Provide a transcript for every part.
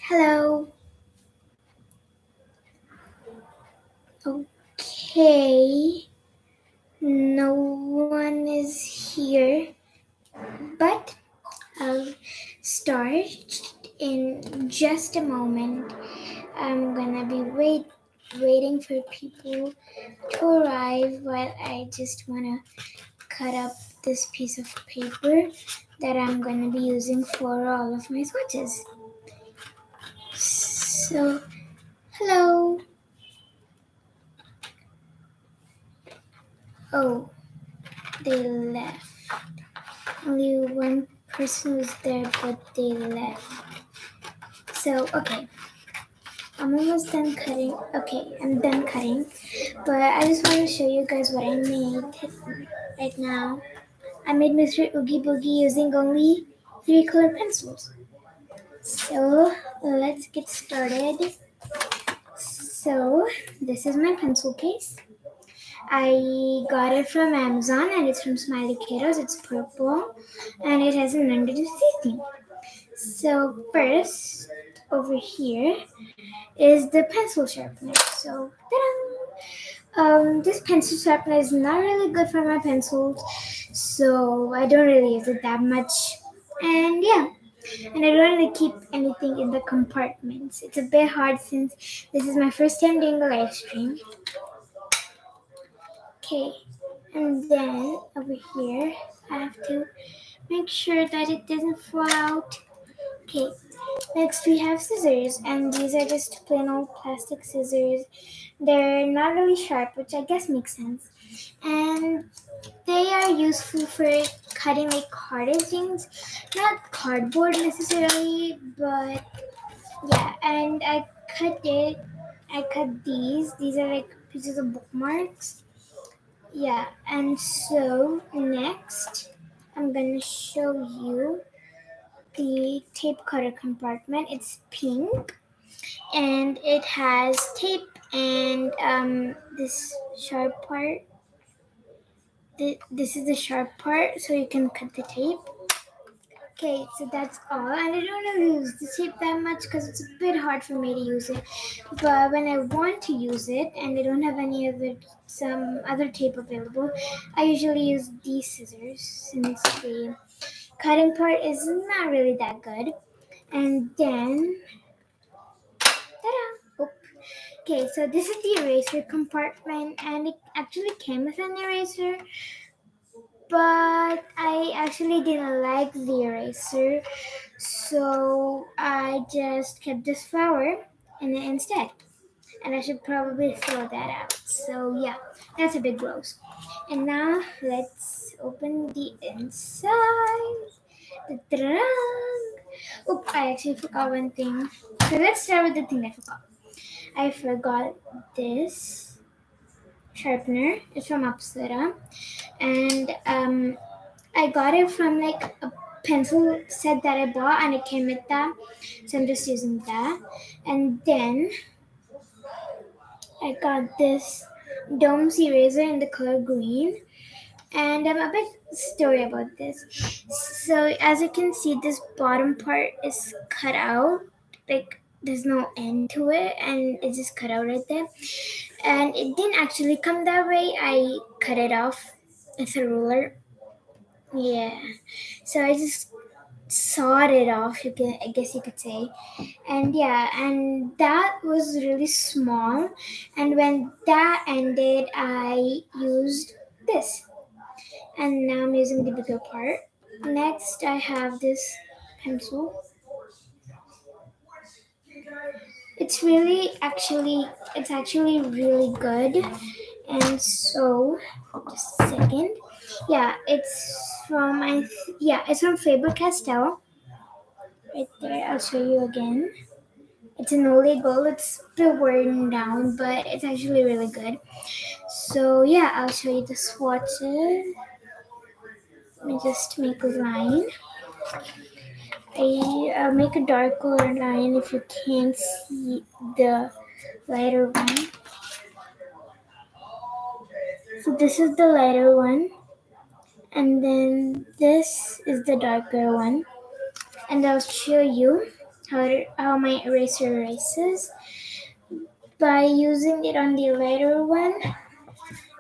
Hello. Okay. No one is here, but I'll start in just a moment. I'm gonna be waiting for people to arrive while I just wanna cut up this piece of paper that I'm gonna be using for all of my swatches. So, hello. Oh, they left. Only one person was there, but they left. So, okay. I'm almost done cutting. Okay, I'm done cutting. But I just want to show you guys what I made right now. I made Mr. Oogie Boogie using only 3-color pencils. So, let's get started. So, this is my pencil case. I got it from Amazon and it's from Smiley Kiddos. It's purple and it has an under-the-sea theme. So first, over here is the pencil sharpener. So, this pencil sharpener is not really good for my pencils, so I don't really use it that much. And yeah, and I don't really keep anything in the compartments. It's a bit hard since this is my first time doing a live stream. Okay, and then over here, I have to make sure that it doesn't fall out. Okay, next we have scissors, and these are just plain old plastic scissors. They're not really sharp, which I guess makes sense. And they are useful for cutting like harder things. Not cardboard necessarily, but yeah, and I cut these. These are like pieces of bookmarks. Yeah, and so next I'm gonna show you the tape cutter compartment. It's pink and it has tape and this sharp part. This is the sharp part, so you can cut the tape. Okay, so that's all. And I don't really use the tape that much because it's a bit hard for me to use it. But when I want to use it and I don't have some other tape available, I usually use these scissors since the cutting part is not really that good. And then, ta-da! Okay, so this is the eraser compartment, and it actually came with an eraser, but I actually didn't like the eraser, so I just kept this flower in it instead. And I should probably throw that out. So yeah, that's a big gross. And now let's open the inside. Ta-da! Oh, I actually forgot one thing. So let's start with the thing I forgot. I forgot this sharpener. It's from Apsara. And I got it from like a pencil set that I bought and it came with that. So I'm just using that. And then I got this dome's eraser in the color green. And I'm a bit story about this. So as you can see, this bottom part is cut out. Like there's no end to it and it's just cut out right there. And it didn't actually come that way. I cut it off with a ruler. Yeah. So I just sawed it off, I guess you could say. And yeah, and that was really small. And when that ended, I used this. And now I'm using the bigger part. Next, I have this pencil. It's actually really good. And so, just a second. Yeah, it's from Faber Castell. Right there, I'll show you again. It's an old gold. It's a bit worn down, but it's actually really good. So yeah, I'll show you the swatches. Let me just make a line. I'll make a darker line if you can't see the lighter one. So this is the lighter one, and then this is the darker one. And I'll show you how my eraser erases by using it on the lighter one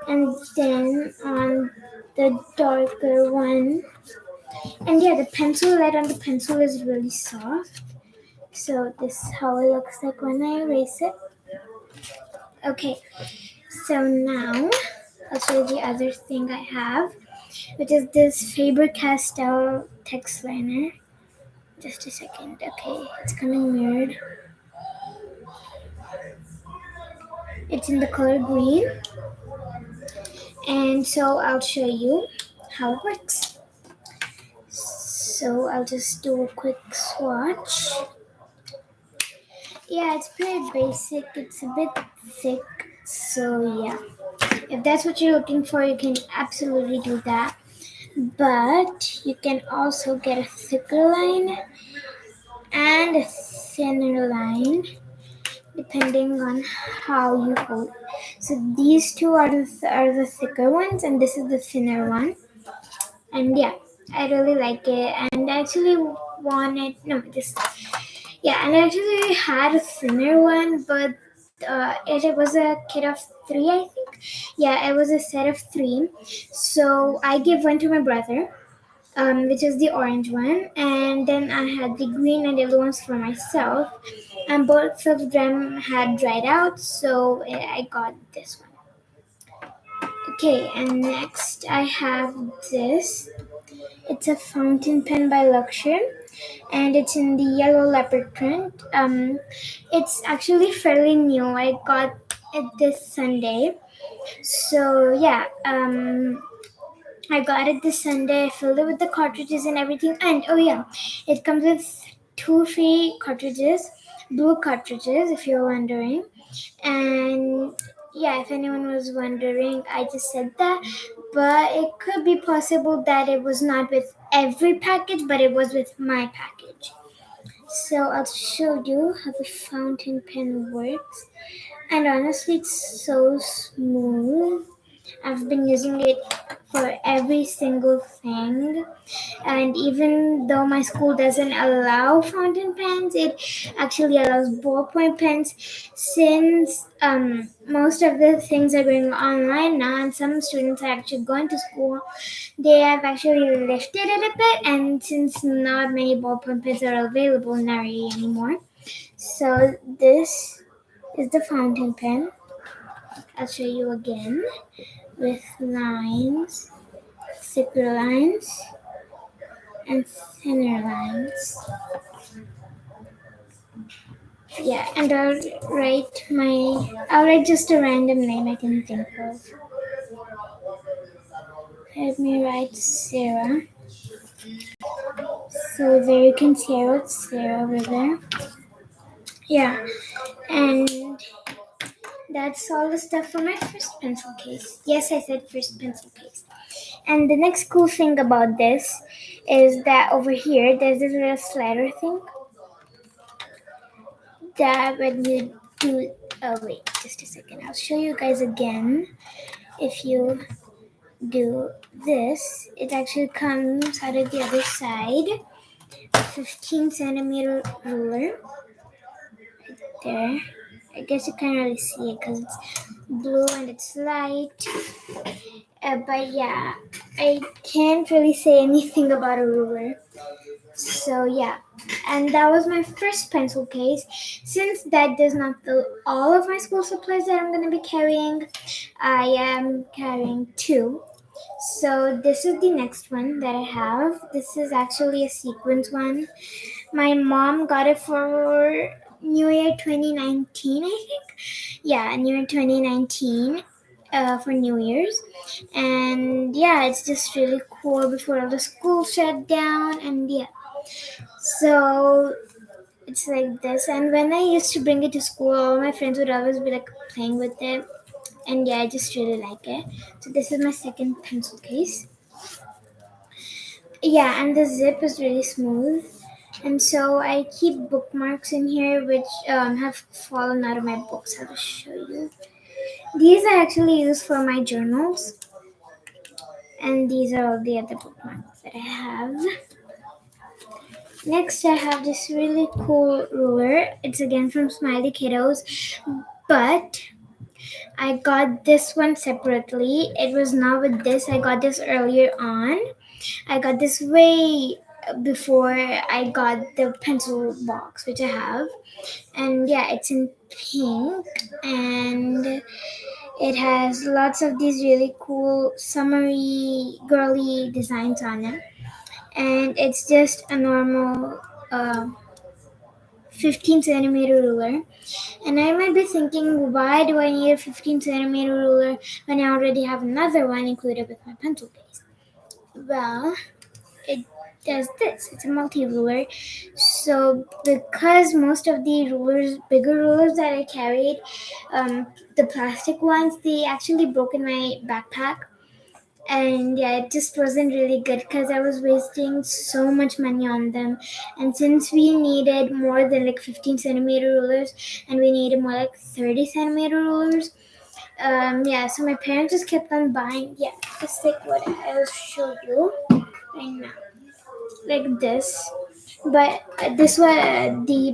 and then on the darker one. And yeah, the pencil lead on the pencil is really soft. So this is how it looks like when I erase it. Okay, so now I'll show you the other thing I have, which is this Faber Castell text liner. Just a second. Okay, it's coming mirrored. It's in the color green. And so I'll show you how it works. So I'll just do a quick swatch. Yeah, it's pretty basic. It's a bit thick. So yeah, if that's what you're looking for, you can absolutely do that. But you can also get a thicker line and a thinner line depending on how you hold. So these two are the thicker ones, and this is the thinner one. And yeah, I really like it. And I actually wanted and I actually had a thinner one, but it was a kit of 3, I think. Yeah, it was a set of 3. So I gave one to my brother, which is the orange one, and then I had the green and yellow ones for myself, and both of them had dried out, so I got this one. Okay, and next I have this. It's a fountain pen by Luxure, and it's in the yellow leopard print. It's actually fairly new. I got it this Sunday, so yeah. I got it this Sunday. I filled it with the cartridges and everything. And oh yeah, it comes with 2 free cartridges, blue cartridges, if you're wondering. And yeah, if anyone was wondering, I just said that. But it could be possible that it was not with every package, but it was with my package. So I'll show you how the fountain pen works. And honestly, it's so smooth. I've been using it for every single thing, and even though my school doesn't allow fountain pens, it actually allows ballpoint pens, since most of the things are going online now and some students are actually going to school. They have actually lifted it a bit, and since not many ballpoint pens are available in our area anymore, so this is the fountain pen. I'll show you again with lines, thicker lines, and thinner lines. Yeah, and I'll write just a random name I can think of. Let me write Sarah. So there you can see I wrote Sarah over there. Yeah, and that's all the stuff for my first pencil case. Yes, I said first pencil case. And the next cool thing about this is that over here there's this little slider thing that when you do, oh wait, just a second, I'll show you guys again. If you do this, it actually comes out of the other side. A 15 centimeter ruler right there. I guess you can't really see it because it's blue and it's light. But yeah, I can't really say anything about a ruler. So yeah, and that was my first pencil case. Since that does not fill all of my school supplies that I'm going to be carrying, I am carrying 2. So this is the next one that I have. This is actually a sequence one. My mom got it for New Year 2019, I think. Yeah, New Year 2019 for New Year's. And yeah, it's just really cool before all the school shut down. And yeah, so it's like this. And when I used to bring it to school, all my friends would always be like playing with it. And yeah, I just really like it. So this is my second pencil case. Yeah, and the zip is really smooth. And so I keep bookmarks in here which have fallen out of my books. I'll just show you. These I actually use for my journals. And these are all the other bookmarks that I have. Next, I have this really cool ruler. It's again from Smiley Kiddos, but I got this one separately. It was not with this. I got this earlier on. I got this way before I got the pencil box, which I have. And yeah, it's in pink, and it has lots of these really cool summery girly designs on it. And it's just a normal uh, 15 centimeter ruler. And I might be thinking, why do I need a 15 centimeter ruler when I already have another one included with my pencil case? Well, it does this. It's a multi ruler. So because most of the rulers, bigger rulers that I carried, the plastic ones, they actually broke in my backpack. And yeah, it just wasn't really good because I was wasting so much money on them. And since we needed more than like 15 centimeter rulers, and we needed more like 30 centimeter rulers, yeah, so my parents just kept on buying, yeah, just like what I'll show you right now, like this. But this was the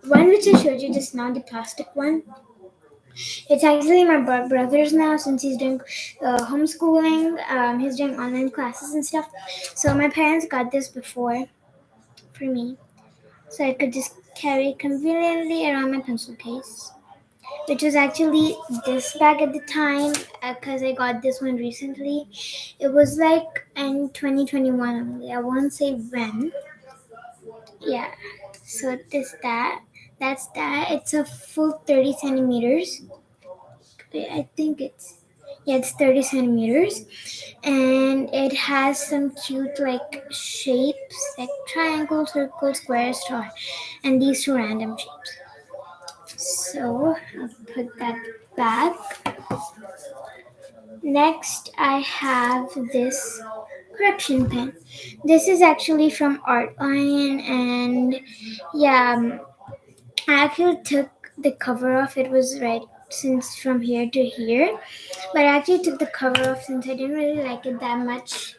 one which I showed you just now, the plastic one. It's actually my brother's now, since he's doing homeschooling. He's doing online classes and stuff. So my parents got this before for me, so I could just carry it conveniently around my pencil case, which was actually this bag at the time because I got this one recently. It was like in 2021 only. I won't say when. Yeah. So this that. That's that. It's a full 30 centimeters. I think it's, yeah, it's 30 centimeters, and it has some cute like shapes like triangle, circle, square, star, and these two random shapes. So I'll put that back. Next, I have this correction pen. This is actually from Artline, and yeah, I actually took the cover off. It was right since from here to here, but I actually took the cover off since I didn't really like it that much.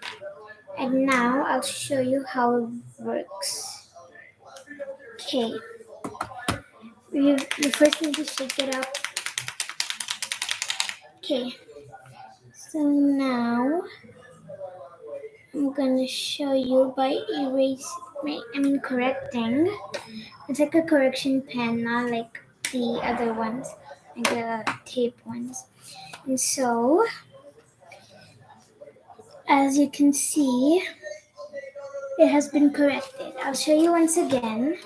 And now I'll show you how it works. Okay, you first need to shake it up. Okay, so now I'm gonna show you by correcting. It's like a correction pen, not like the other ones, like the tape ones. And so, as you can see, it has been corrected. I'll show you once again.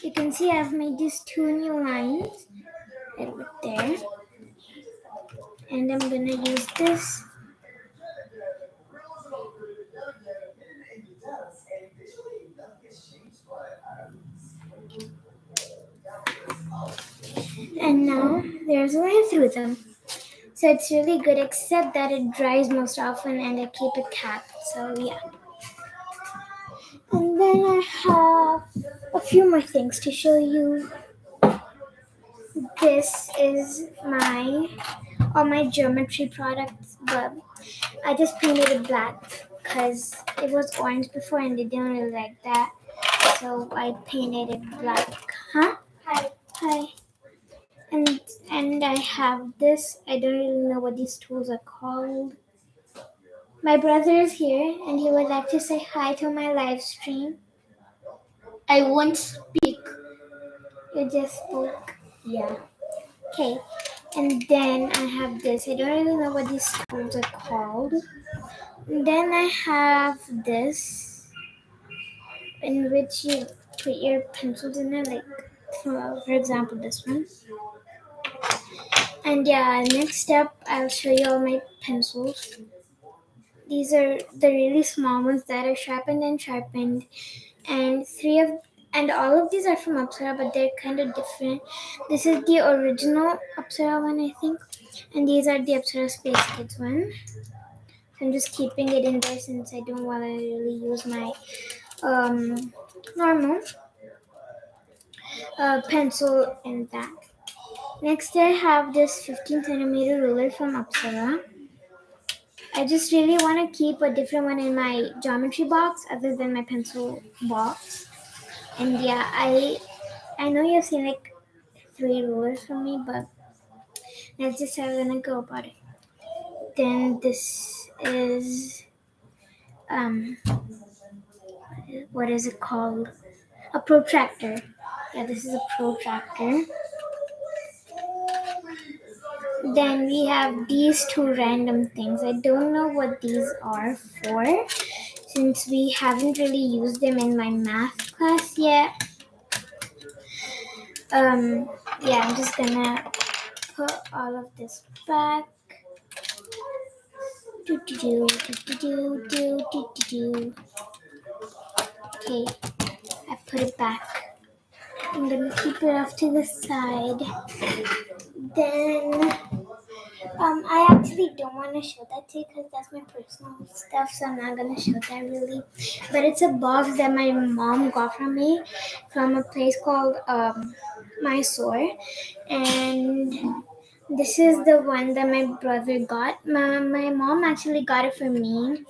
You can see I've made these two new lines right there. And I'm gonna use this. And now there's a line through them. So it's really good, except that it dries most often and I keep it capped. So yeah. And then I have a few more things to show you. This is all my geometry products, but I just painted it black because it was orange before and they didn't really like that. So I painted it black. Huh? Hi. Hi. And and I have this. I don't really know what these tools are called. My brother is here and he would like to say hi to my live stream. I won't speak. You just spoke. Yeah. Okay. And then I have this. I don't really know what these tools are called. And then I have this, in which you put your pencils in it, like for example this one. And yeah, next up I'll show you all my pencils. These are the really small ones that are sharpened, and all of these are from Apsara, but they're kind of different. This is the original Apsara one, I think, and these are the Apsara Space Kids one. I'm just keeping it in there since I don't want to really use my normal pencil in that. Next, I have this 15 centimeter ruler from Apsara. I just really want to keep a different one in my geometry box other than my pencil box. And yeah, I know you've seen like 3 rulers from me, but that's just how I'm gonna go about it. Then this is um what is it called? A protractor. Yeah, this is a protractor. Then we have these two random things. I don't know what these are for since we haven't really used them in my math class yet. Um, yeah, I'm just gonna put all of this back. Do do do do do do do do do. Okay, I put it back. I'm gonna keep it off to the side. Then I actually don't want to show that to you because that's my personal stuff, so I'm not gonna show that really. But it's a box that my mom got from me from a place called Mysore, and this is the one that my brother got. My mom actually got it for me,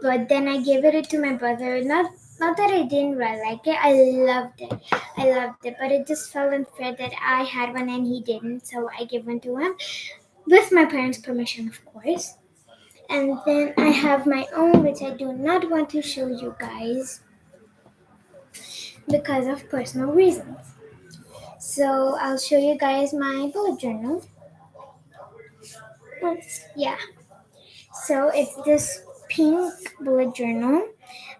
but then I gave it to my brother. Not that I didn't really like it. I loved it. I loved it, but it just felt unfair that I had one and he didn't, so I gave one to him with my parents' permission, of course. And then I have my own, which I do not want to show you guys because of personal reasons. So I'll show you guys my bullet journal. Yeah. So it's this pink bullet journal.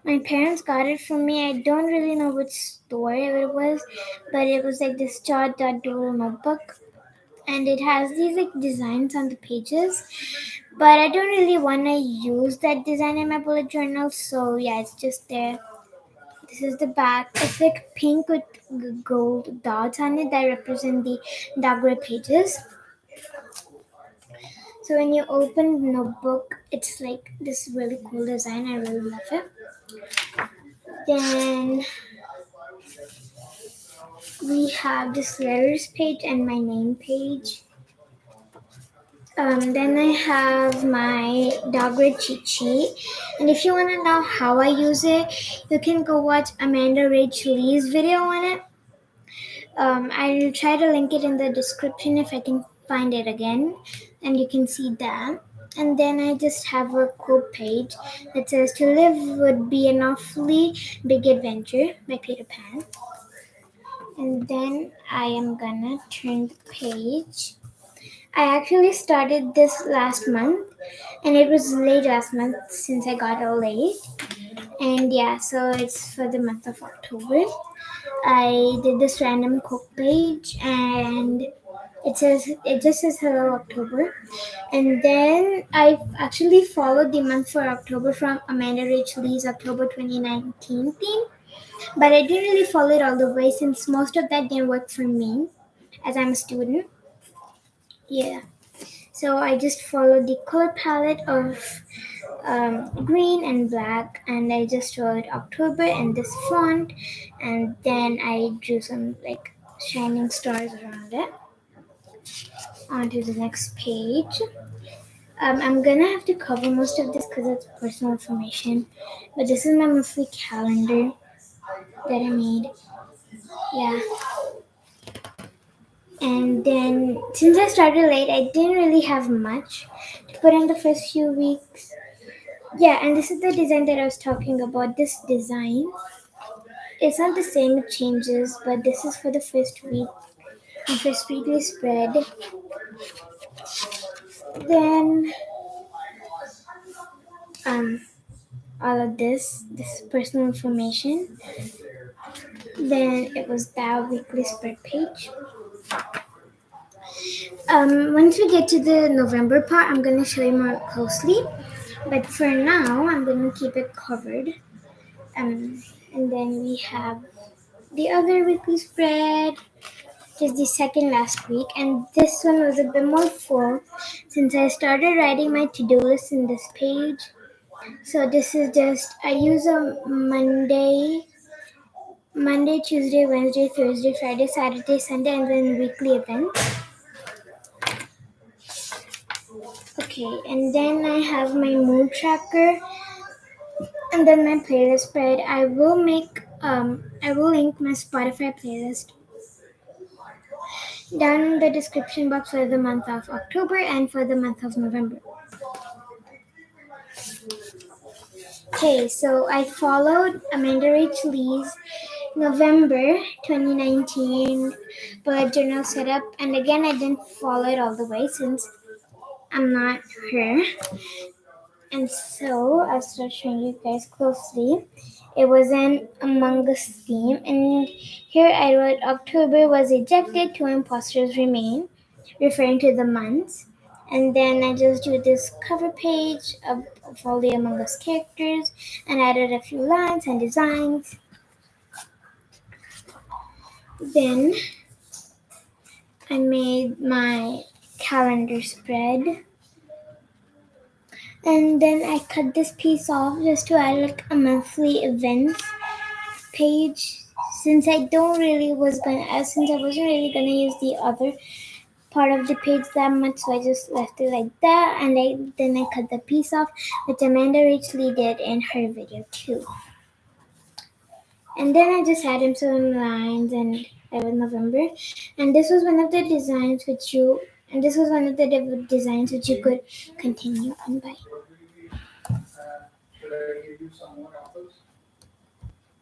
My parents got it from me. I don't really know which store it was, but it was like this chart dot doodle notebook. And it has these like designs on the pages. But I don't really want to use that design in my bullet journal, so yeah, it's just there. This is the back. It's like pink with gold dots on it that represent the dark gray pages. So when you open the notebook, it's like this really cool design. I really love it. Then we have this letters page and my name page. Then I have my dog grid cheat sheet. And if you want to know how I use it, you can go watch Amanda Rach Lee's video on it. I'll try to link it in the description if I can find it again. And you can see that. And then I just have a quote page that says, "To live would be an awfully big adventure" by Peter Pan. And then I am gonna turn the page. I actually started this last month, and it was late last month since I got it late. And yeah, so it's for the month of October. I did this random quote page, and it just says "Hello October," and then I actually followed the month for October from Amanda Rach Lee's October 2019 theme, but I didn't really follow it all the way since most of that didn't work for me as I'm a student. Yeah. So I just followed the color palette of green and black, and I just wrote October in this font, and then I drew some like shining stars around it. On to the next page. I'm gonna have to cover most of this because it's personal information, but this is my monthly calendar that I made. Yeah. And then since I started late, I didn't really have much to put in the first few weeks. Yeah, and this is the design that I was talking about. This design, it's not the same, it changes, but this is for the first week, the first weekly spread. Then, um, all of this personal information. Then it was that weekly spread page. Once we get to the November part, I'm gonna show you more closely. But for now, I'm gonna keep it covered. And then we have the other weekly spread, which is the second last week, and this one was a bit more full since I started writing my to-do list in this page. So this is just I use a Monday, Tuesday, Wednesday, Thursday, Friday, Saturday, Sunday, and then weekly events. Okay, and then I have my mood tracker, and then my playlist spread. I will link my Spotify playlist down in the description box for the month of October and for the month of November. Okay, so I followed Amanda Rach Lee's November 2019 bullet journal setup, and again, I didn't follow it all the way since I'm not her. And so I'll start showing you guys closely. It was an Among Us theme, and here I wrote October was ejected, two imposters remain, referring to the months. And then I just do this cover page of all the Among Us characters and added a few lines and designs. Then I made my calendar spread. And then I cut this piece off just to add like a monthly events page. Since I wasn't really gonna use the other part of the page that much, so I just left it like that. And then I cut the piece off, which Amanda Richley did in her video too. And then I just added some lines, and I was November. And this was one of the designs which you could continue on by. Should I give you someone else's?